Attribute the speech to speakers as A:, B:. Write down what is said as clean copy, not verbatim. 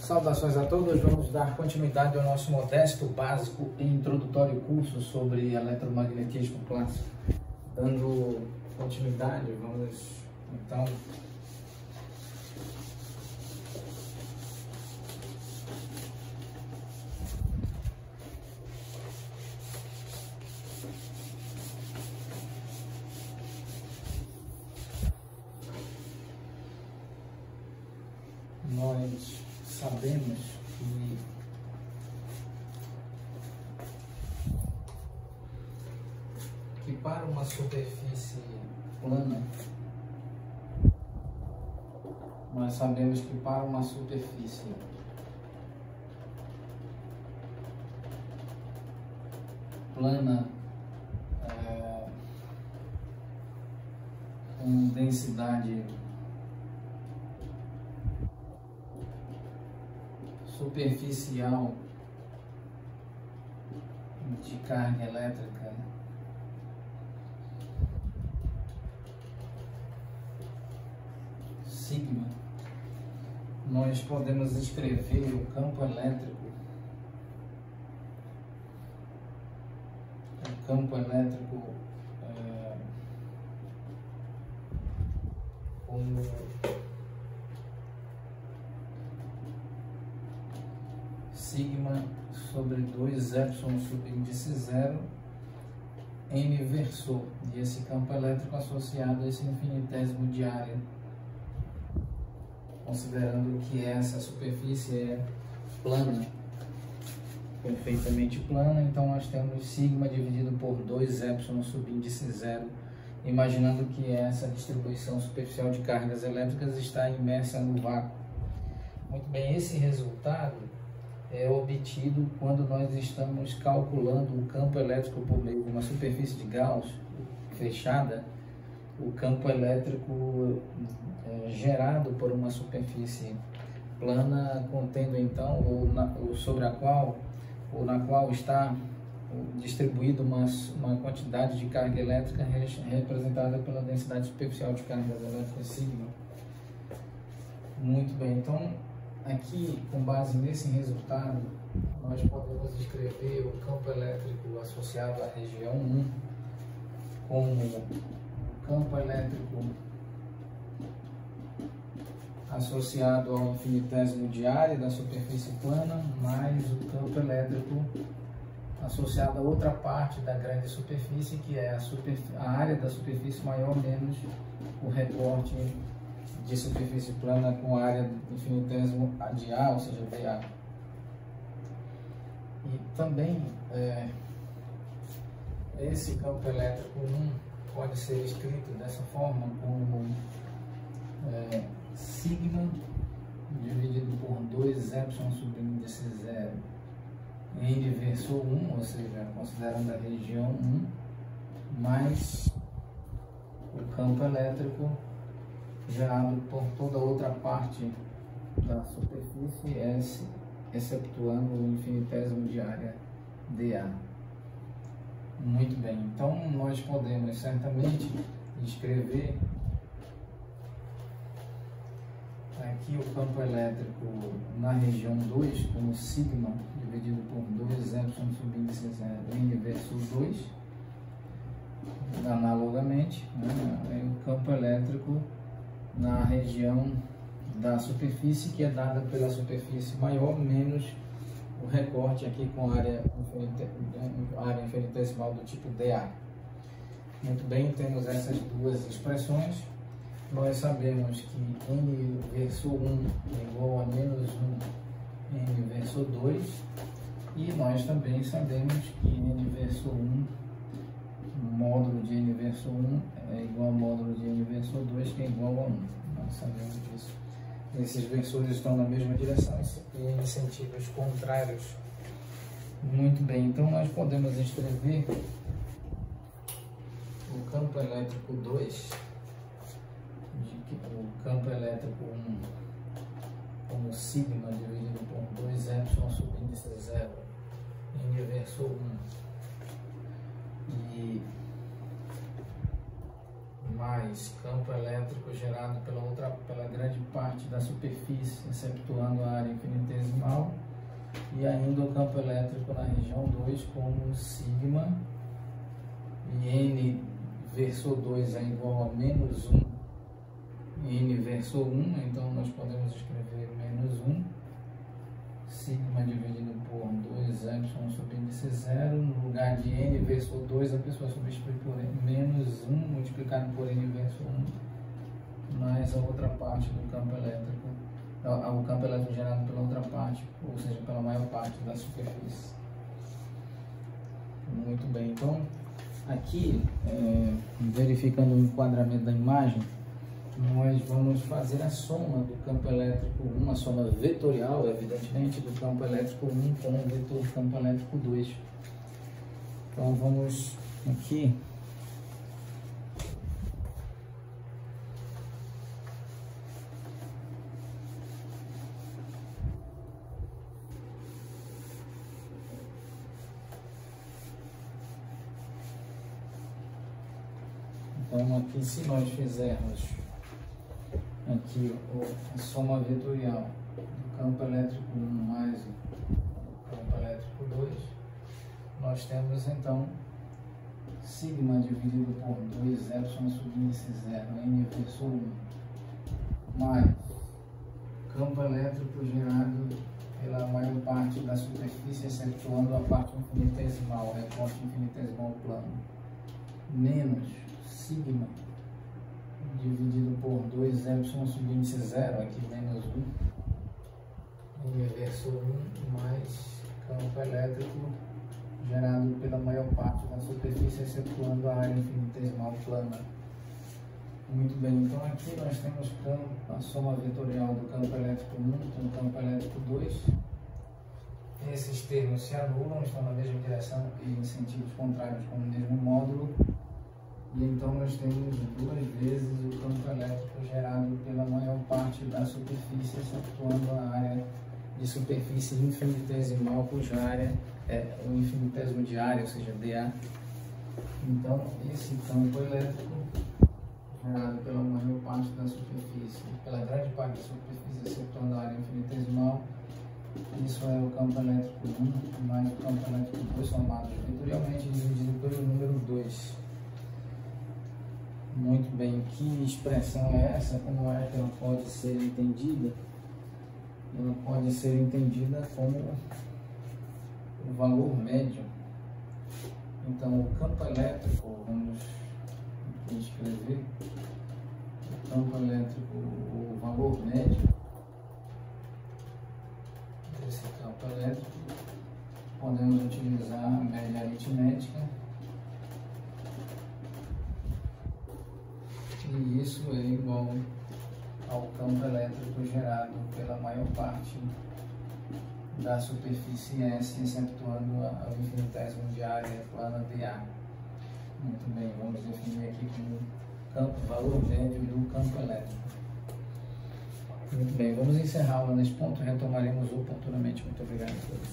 A: Saudações a todos, vamos dar continuidade ao nosso modesto, básico e introdutório curso sobre eletromagnetismo clássico. Dando continuidade, vamos então nós sabemos que para uma superfície plana, nós sabemos que para uma superfície plana com densidade superficial de carga elétrica sigma, nós podemos escrever o campo elétrico como sigma sobre 2 epsilon subíndice 0 n versor, e esse campo elétrico associado a esse infinitésimo de área, considerando que essa superfície é plana, perfeitamente plana. Então nós temos sigma dividido por 2 epsilon subíndice 0, imaginando que essa distribuição superficial de cargas elétricas está imersa no vácuo. Muito bem, esse resultado é obtido quando nós estamos calculando o campo elétrico por meio de uma superfície de Gauss fechada, o campo elétrico gerado por uma superfície plana, contendo então sobre a qual ou na qual está distribuída uma quantidade de carga elétrica representada pela densidade superficial de cargas elétricas sigma. Muito bem, então aqui, com base nesse resultado, nós podemos escrever o campo elétrico associado à região 1 como o campo elétrico associado ao infinitésimo de área da superfície plana, mais o campo elétrico associado a outra parte da grande superfície, que é a área da superfície maior menos o recorte de superfície plana com área infinitésimo de A, ou seja, dA. E também esse campo elétrico 1 pode ser escrito dessa forma, como sigma dividido por 2 epsilon subíndice 0 n versor 1, ou seja, considerando a região 1, mais o campo elétrico gerado por toda outra parte da superfície S, exceptuando o infinitésimo de área dA. Muito bem, então nós podemos certamente escrever aqui o campo elétrico na região 2 como sigma dividido por 2 epsilon subíndice 0 n versor 2, analogamente, o campo elétrico na região da superfície, que é dada pela superfície maior menos o recorte aqui com área infinitesimal do tipo dA. Muito bem, temos essas duas expressões. Nós sabemos que n versor 1 é igual a menos 1 n versor 2, e nós também sabemos que n versor 1, módulo de n versor 1 é igual ao módulo de n versor 2, que é igual a 1. Nós sabemos disso. Esses versores estão na mesma direção e em sentidos contrários. Muito bem, então nós podemos escrever o campo elétrico 2, o campo elétrico 1 como sigma dividido por 2 epsilon subíndice 0 n versor 1 e mais campo elétrico gerado pela grande parte parte da superfície, exceptuando a área infinitesimal, e ainda o campo elétrico na região 2 como sigma, e n verso 2 é igual a menos 1, e n verso 1, então nós podemos escrever menos 1, sigma dividido por 2y subíndice 0, no lugar de n verso 2 a pessoa substitui por menos 1 multiplicado por n verso 1, mais a outra parte do campo elétrico, o campo elétrico gerado pela outra parte, ou seja, pela maior parte da superfície. Muito bem, então aqui, verificando o enquadramento da imagem, nós vamos fazer a soma do campo elétrico 1, a soma vetorial, evidentemente, do campo elétrico 1 com o vetor campo elétrico 2. Então vamos aqui se nós fizermos aqui a soma vetorial do campo elétrico 1 mais o campo elétrico 2, nós temos então sigma dividido por 2y subíndice 0, n verso 1, mais campo elétrico gerado pela maior parte da superfície, excetuando a parte infinitesimal, recorte infinitesimal plano, menos sigma dividido por 2y subíndice 0, aqui menos 1, n verso 1, mais campo elétrico gerado pela maior parte da superfície, excetuando a área infinitesimal plana. Muito bem, então aqui nós temos a soma vetorial do campo elétrico 1 com o campo elétrico 2. Esses termos se anulam, estão na mesma direção e em sentidos contrários com o mesmo módulo. E então nós temos duas vezes o campo elétrico gerado pela maior parte da superfície, excetuando a área de superfície infinitesimal, cuja área é o infinitésimo de área, ou seja, dA. Então, esse campo elétrico gerado pela maior parte da superfície, pela grande parte da superfície, excetuando a área infinitesimal, isso é o campo elétrico 1 mais o campo elétrico 2 somados vetorialmente dividido pelo número 2. Muito bem, que expressão é essa? Como é que ela pode ser entendida? Ela pode ser entendida como o valor médio. Então, o campo elétrico, vamos escrever, o campo elétrico, o valor médio desse campo elétrico, podemos utilizar a média aritmética. E isso é igual ao campo elétrico gerado pela maior parte da superfície S, exceptuando o infinitésimo de área plana dA. Muito bem, vamos definir aqui como valor médio do campo elétrico. Muito bem, vamos encerrar nesse ponto, retomaremos oportunamente. Muito obrigado a todos.